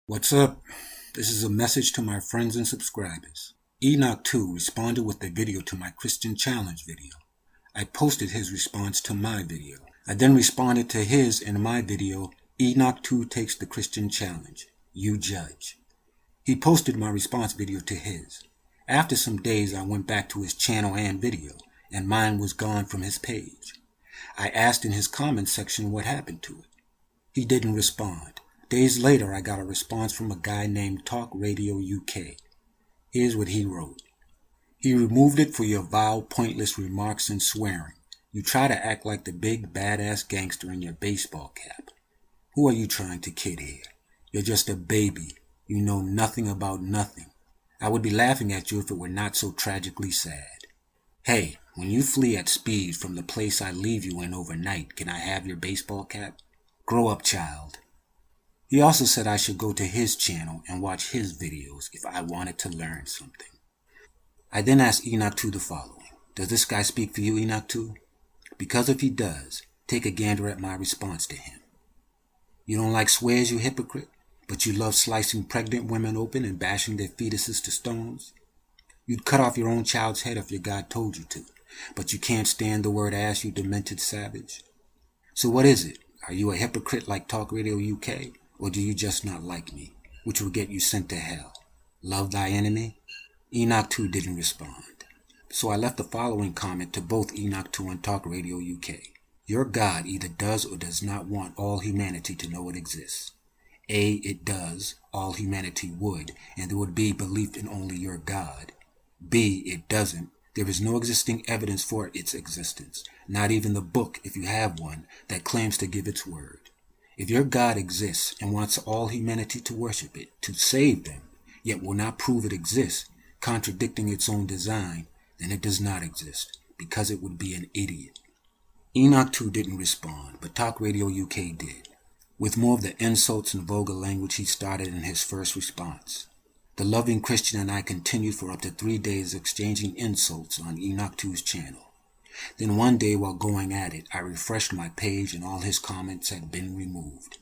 What's up? This is a message to my friends and subscribers. Enoch2 responded with a video to my Christian Challenge video. I posted his response to my video. I then responded to his in my video, Enoch2 takes the Christian Challenge. You judge. He posted my response video to his. After some days, I went back to his channel and video, and mine was gone from his page. I asked in his comment section what happened to it. He didn't respond. Days later, I got a response from a guy named TalkRadioUK. Here's what he wrote. He removed it for your vile, pointless remarks and swearing. You try to act like the big, badass gangster in your baseball cap. Who are you trying to kid here? You're just a baby. You know nothing about nothing. I would be laughing at you if it were not so tragically sad. Hey, when you flee at speed from the place I leave you in overnight, can I have your baseball cap? Grow up, child. He also said I should go to his channel and watch his videos if I wanted to learn something. I then asked Enoch2 the following. Does this guy speak for you, Enoch2? Because if he does, take a gander at my response to him. You don't like swears, you hypocrite, but you love slicing pregnant women open and bashing their fetuses to stones? You'd cut off your own child's head if your God told you to, but you can't stand the word ass, you demented savage. So what is it? Are you a hypocrite like TalkRadioUK? Or do you just not like me, which will get you sent to hell? Love thy enemy? Enoch2 didn't respond. So I left the following comment to both Enoch2 and TalkRadioUK. Your God either does or does not want all humanity to know it exists. A, it does, all humanity would, and there would be belief in only your God. B, it doesn't. There is no existing evidence for its existence, not even the book, if you have one, that claims to give its word. If your God exists and wants all humanity to worship it, to save them, yet will not prove it exists, contradicting its own design, then it does not exist, because it would be an idiot. Enoch2 didn't respond, but TalkRadioUK did, with more of the insults and vulgar language he started in his first response. The loving Christian and I continued for up to 3 days exchanging insults on Enoch2's channel. Then one day while going at it, I refreshed my page and all his comments had been removed.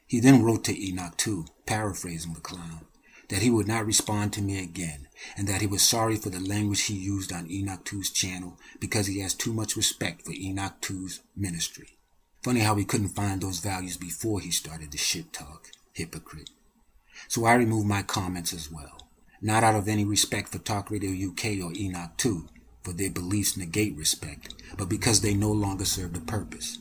He then wrote to Enoch2, paraphrasing the clown, that he would not respond to me again, and that he was sorry for the language he used on Enoch2's channel because he has too much respect for Enoch2's ministry. Funny how he couldn't find those values before he started the shit talk. Hypocrite. So I removed my comments as well, not out of any respect for TalkRadioUK or Enoch2, for their beliefs negate respect, but because they no longer serve the purpose.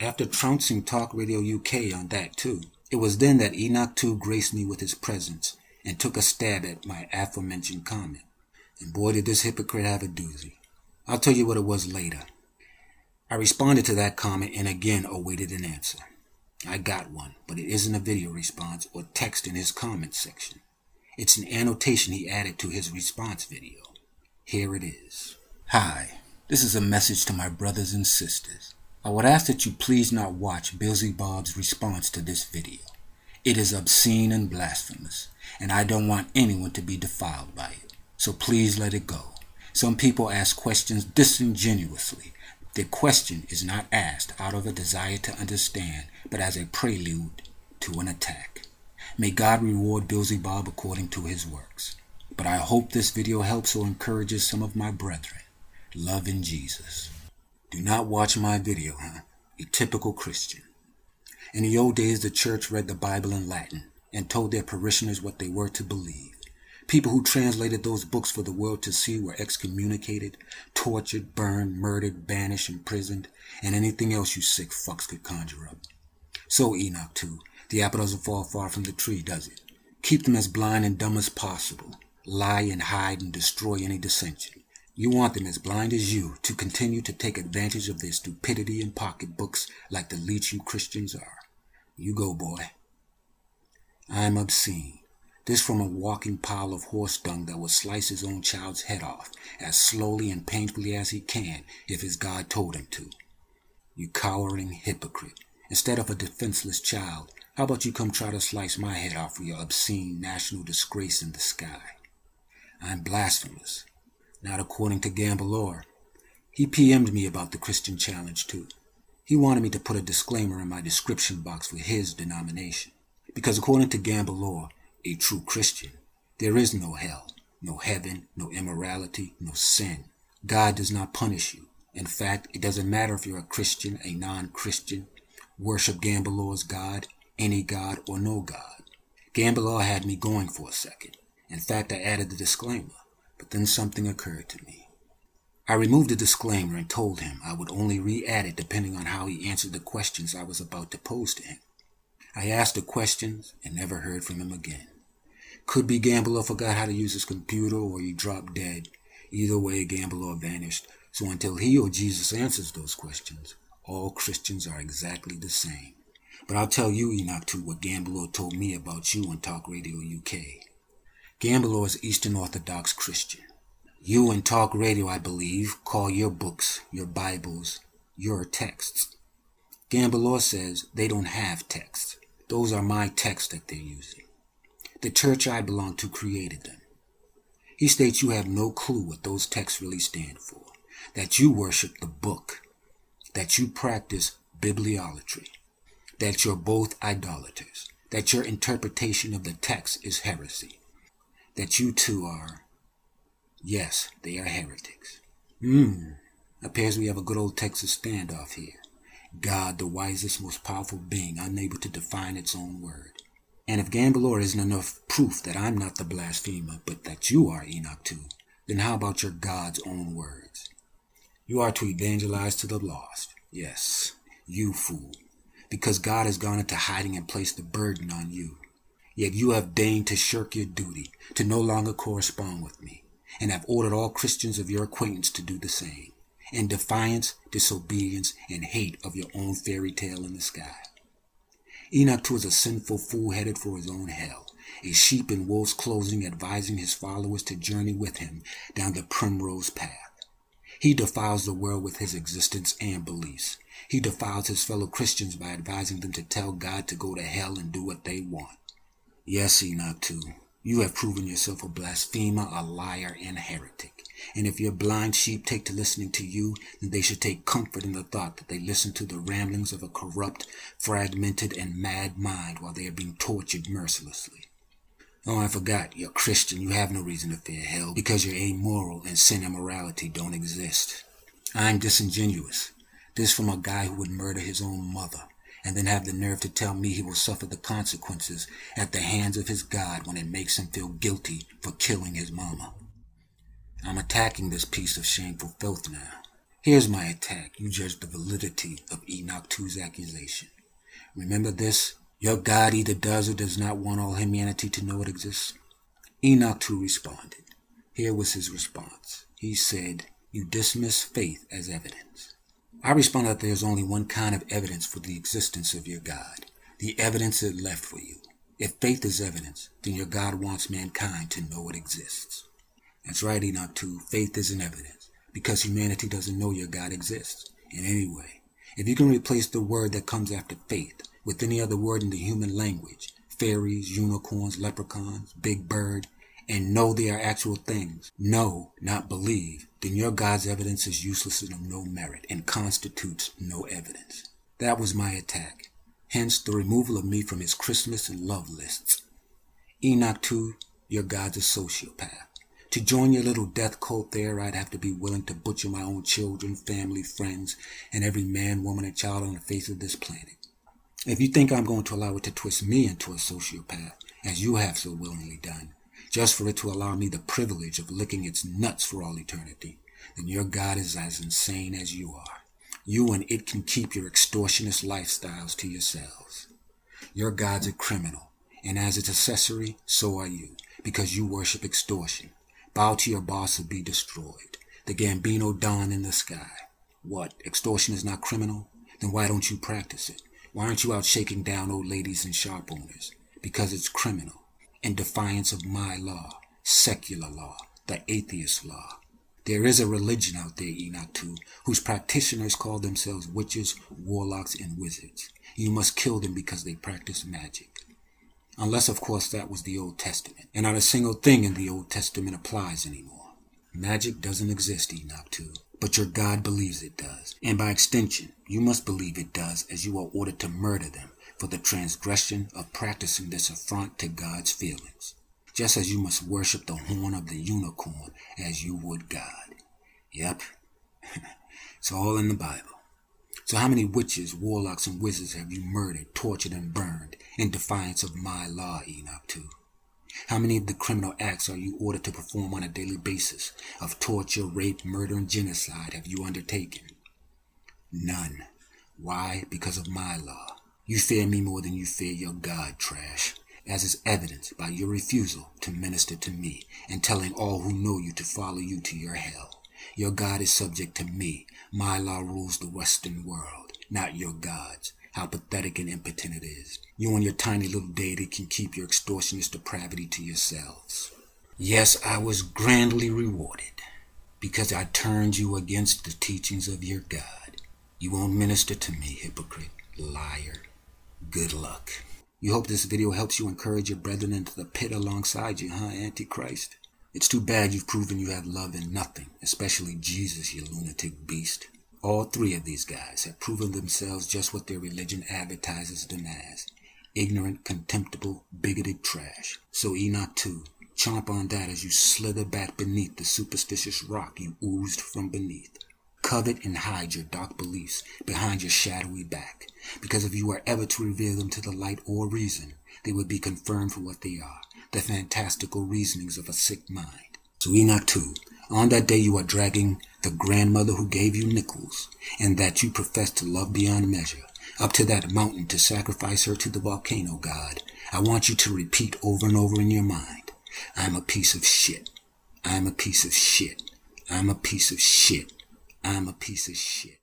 After trouncing TalkRadioUK on that too, it was then that Enoch2 graced me with his presence and took a stab at my aforementioned comment. And boy did this hypocrite have a doozy. I'll tell you what it was later. I responded to that comment and again awaited an answer. I got one, but it isn't a video response or text in his comment section. It's an annotation he added to his response video. Here it is. Hi, this is a message to my brothers and sisters. I would ask that you please not watch Beelzebub's response to this video. It is obscene and blasphemous, and I don't want anyone to be defiled by it. So please let it go. Some people ask questions disingenuously. Their question is not asked out of a desire to understand, but as a prelude to an attack. May God reward Beelzebub according to his works. But I hope this video helps or encourages some of my brethren. Love in Jesus. Do not watch my video, A typical Christian. In the old days, the church read the Bible in Latin and told their parishioners what they were to believe. People who translated those books for the world to see were excommunicated, tortured, burned, murdered, banished, imprisoned, and anything else you sick fucks could conjure up. So, Enoch2, the apple doesn't fall far from the tree, does it? Keep them as blind and dumb as possible. Lie and hide and destroy any dissension. You want them as blind as you to continue to take advantage of their stupidity and pocketbooks like the leech you Christians are. You go, boy. I'm obscene. This from a walking pile of horse dung that will slice his own child's head off as slowly and painfully as he can if his God told him to. You cowering hypocrite. Instead of a defenseless child, how about you come try to slice my head off for your obscene national disgrace in the sky? I'm blasphemous. Not according to Gambleor. He PM'd me about the Christian Challenge too. He wanted me to put a disclaimer in my description box for his denomination. Because according to Gambleor, a true Christian, there is no hell, no heaven, no immorality, no sin. God does not punish you. In fact, it doesn't matter if you're a Christian, a non-Christian, worship Gambleor's God, any God, or no God. Gambleor had me going for a second. In fact, I added the disclaimer, but then something occurred to me. I removed the disclaimer and told him I would only re-add it depending on how he answered the questions I was about to pose to him. I asked the questions and never heard from him again. Could be Gambleor forgot how to use his computer or he dropped dead. Either way, Gambleor vanished. So until he or Jesus answers those questions, all Christians are exactly the same. But I'll tell you, Enoch2, what Gambleor told me about you on Talk Radio UK. Gambleor is Eastern Orthodox Christian. You in Talk Radio, I believe, call your books, your Bibles, your texts. Gambleor says they don't have texts. Those are my texts that they're using. The church I belong to created them. He states you have no clue what those texts really stand for, that you worship the book, that you practice bibliolatry, that you're both idolaters, that your interpretation of the text is heresy, that you two are, yes, they are heretics. Appears we have a good old Texas standoff here. God, the wisest, most powerful being, unable to define its own word. And if Gambleor isn't enough proof that I'm not the blasphemer, but that you are, Enoch2, then how about your God's own words? You are to evangelize to the lost. Yes, you fool. Because God has gone into hiding and placed the burden on you. Yet you have deigned to shirk your duty, to no longer correspond with me, and have ordered all Christians of your acquaintance to do the same, in defiance, disobedience, and hate of your own fairy tale in the sky. Enoch2 is a sinful fool headed for his own hell, a sheep in wolf's clothing advising his followers to journey with him down the primrose path. He defiles the world with his existence and beliefs. He defiles his fellow Christians by advising them to tell God to go to hell and do what they want. Yes, Enoch2, you have proven yourself a blasphemer, a liar, and a heretic. And if your blind sheep take to listening to you, then they should take comfort in the thought that they listen to the ramblings of a corrupt, fragmented, and mad mind while they are being tortured mercilessly. Oh, I forgot, you're Christian. You have no reason to fear hell because you're amoral and sin and morality don't exist. I'm disingenuous. This from a guy who would murder his own mother and then have the nerve to tell me he will suffer the consequences at the hands of his God when it makes him feel guilty for killing his mama. I'm attacking this piece of shameful filth now. Here's my attack. You judge the validity of Enoch2's accusation. Remember this? Your God either does or does not want all humanity to know it exists. Enoch2 responded. Here was his response. He said, you dismiss faith as evidence. I responded that there's only one kind of evidence for the existence of your God. The evidence it left for you. If faith is evidence, then your God wants mankind to know it exists. That's right, Enoch2. Faith isn't evidence, because humanity doesn't know your God exists. And anyway, if you can replace the word that comes after faith with any other word in the human language, fairies, unicorns, leprechauns, big bird, and know they are actual things, know, not believe, then your God's evidence is useless and of no merit and constitutes no evidence. That was my attack. Hence the removal of me from his Christmas and love lists. Enoch2, your God's a sociopath. To join your little death cult there, I'd have to be willing to butcher my own children, family, friends, and every man, woman, and child on the face of this planet. If you think I'm going to allow it to twist me into a sociopath, as you have so willingly done, just for it to allow me the privilege of licking its nuts for all eternity, then your God is as insane as you are. You and it can keep your extortionist lifestyles to yourselves. Your God's a criminal, and as its accessory, so are you, because you worship extortion. Bow to your boss or be destroyed. The Gambino Don in the sky. What, extortion is not criminal? Then why don't you practice it? Why aren't you out shaking down old ladies and shop owners? Because it's criminal. In defiance of my law, secular law, the atheist law. There is a religion out there, Enoch2, whose practitioners call themselves witches, warlocks, and wizards. You must kill them because they practice magic. Unless, of course, that was the Old Testament. And not a single thing in the Old Testament applies anymore. Magic doesn't exist, Enoch2, but your God believes it does. And by extension, you must believe it does, as you are ordered to murder them, for the transgression of practicing this affront to God's feelings, just as you must worship the horn of the unicorn as you would God. Yep, it's all in the Bible. So how many witches, warlocks, and wizards have you murdered, tortured, and burned in defiance of my law, Enoch2? How many of the criminal acts are you ordered to perform on a daily basis of torture, rape, murder, and genocide have you undertaken? None. Why? Because of my law. You fear me more than you fear your God, trash, as is evidenced by your refusal to minister to me and telling all who know you to follow you to your hell. Your God is subject to me. My law rules the Western world, not your God's. How pathetic and impotent it is. You and your tiny little deity can keep your extortionist depravity to yourselves. Yes, I was grandly rewarded because I turned you against the teachings of your God. You won't minister to me, hypocrite, liar. Good luck. You hope this video helps you encourage your brethren into the pit alongside you, huh, Antichrist? It's too bad you've proven you have love in nothing, especially Jesus, you lunatic beast. All three of these guys have proven themselves just what their religion advertises them as. Ignorant, contemptible, bigoted trash. So Enoch2, chomp on that as you slither back beneath the superstitious rock you oozed from beneath. Covet and hide your dark beliefs behind your shadowy back, because if you are ever to reveal them to the light or reason, they would be confirmed for what they are, the fantastical reasonings of a sick mind. So Enoch2, on that day you are dragging the grandmother who gave you nickels, and that you profess to love beyond measure, up to that mountain to sacrifice her to the volcano god. I want you to repeat over and over in your mind, I'm a piece of shit. I'm a piece of shit. I'm a piece of shit. I'm a piece of shit.